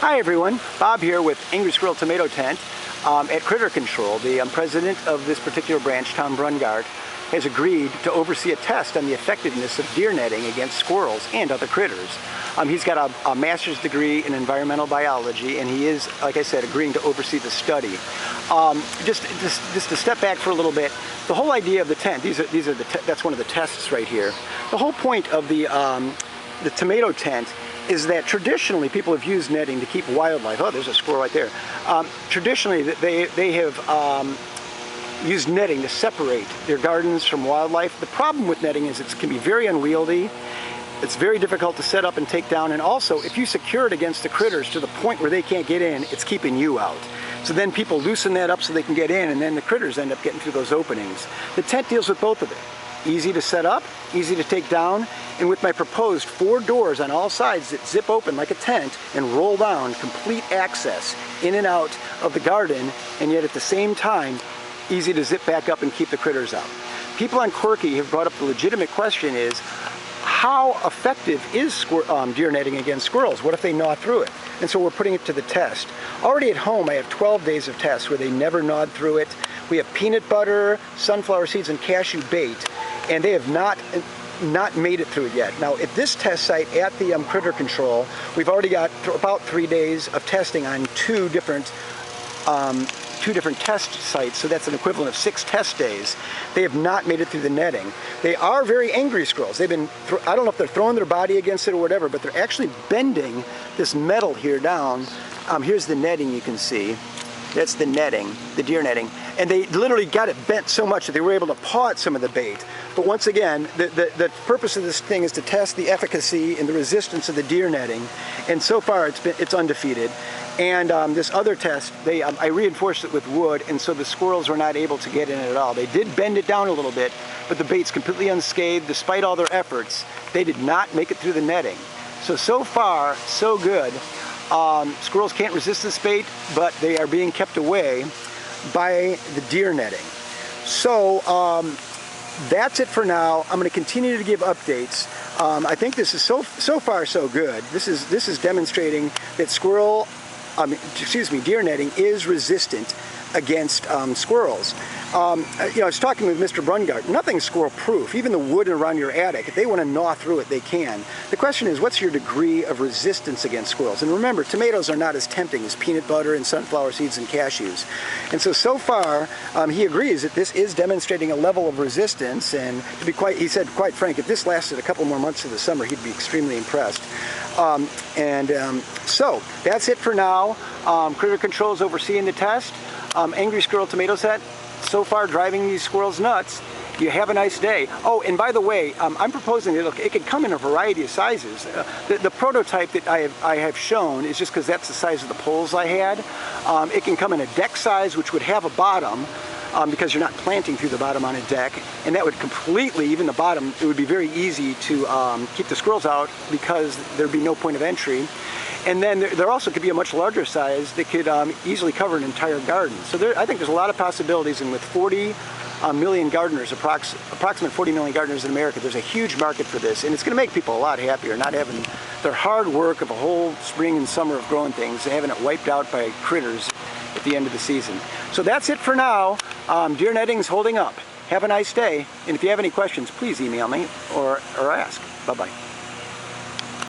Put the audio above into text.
Hi everyone, Bob here with Angry Squirrel Tomato Tent at Critter Control. The president of this particular branch, Tom Brungard, has agreed to oversee a test on the effectiveness of deer netting against squirrels and other critters. He's got a master's degree in environmental biology, and he is, like I said, agreeing to oversee the study. Just to step back for a little bit, the whole idea of the tent, that's one of the tests right here. The whole point of the tomato tent is that traditionally people have used netting to keep wildlife. Oh, there's a squirrel right there. Traditionally, they have used netting to separate their gardens from wildlife. The problem with netting is it can be very unwieldy. It's very difficult to set up and take down, and also if you secure it against the critters to the point where they can't get in, it's keeping you out. So then people loosen that up so they can get in, and then the critters end up getting through those openings. The tent deals with both of it. Easy to set up, easy to take down, and with my proposed 4 doors on all sides that zip open like a tent and roll down, complete access in and out of the garden, and yet at the same time, easy to zip back up and keep the critters out. People on Quirky have brought up the legitimate question is, how effective is deer netting against squirrels? What if they gnaw through it? And so we're putting it to the test. Already at home, I have 12 days of tests where they never gnawed through it. We have peanut butter, sunflower seeds, and cashew bait, and they have not made it through it yet. Now, at this test site at the Critter Control, we've already got about 3 days of testing on two different test sites, so that's an equivalent of 6 test days. They have not made it through the netting. They are very angry squirrels. They've been, I don't know if they're throwing their body against it or whatever, but they're actually bending this metal here down. Here's the netting you can see. That's the netting, the deer netting. And they literally got it bent so much that they were able to paw at some of the bait. But once again, the purpose of this thing is to test the efficacy and the resistance of the deer netting. And so far, it's undefeated. And this other test, I reinforced it with wood, and so the squirrels were not able to get in at all. They did bend it down a little bit, but the bait's completely unscathed. Despite all their efforts, they did not make it through the netting. So far, so good. Squirrels can't resist this bait, but they are being kept away by the deer netting. So that's it for now. I'm going to continue to give updates. I think this is so far so good. This is demonstrating that deer netting is resistant against squirrels. I was talking with Mr. Brungard. Nothing's squirrel-proof. Even the wood around your attic, if they want to gnaw through it, they can. The question is, what's your degree of resistance against squirrels? And remember, tomatoes are not as tempting as peanut butter and sunflower seeds and cashews. And so far, he agrees that this is demonstrating a level of resistance. And to be he said, quite frank, if this lasted a couple more months of the summer, he'd be extremely impressed. So that's it for now. Critter Control is overseeing the test. Angry Squirrel Tomato Set, so far driving these squirrels nuts. You have a nice day. Oh, and by the way, I'm proposing that it could come in a variety of sizes. The prototype that I have shown is just because that's the size of the poles I had. It can come in a deck size, which would have a bottom, because you're not planting through the bottom on a deck, and that would completely, even the bottom, it would be very easy to keep the squirrels out because there'd be no point of entry. And then there also could be a much larger size that could easily cover an entire garden. So I think there's a lot of possibilities, and with 40 million gardeners, approximate 40 million gardeners in America, there's a huge market for this, and it's going to make people a lot happier, not having their hard work of a whole spring and summer of growing things and having it wiped out by critters at the end of the season. So that's it for now. Deer netting's holding up. Have a nice day, and if you have any questions, please email me or ask. Bye-bye.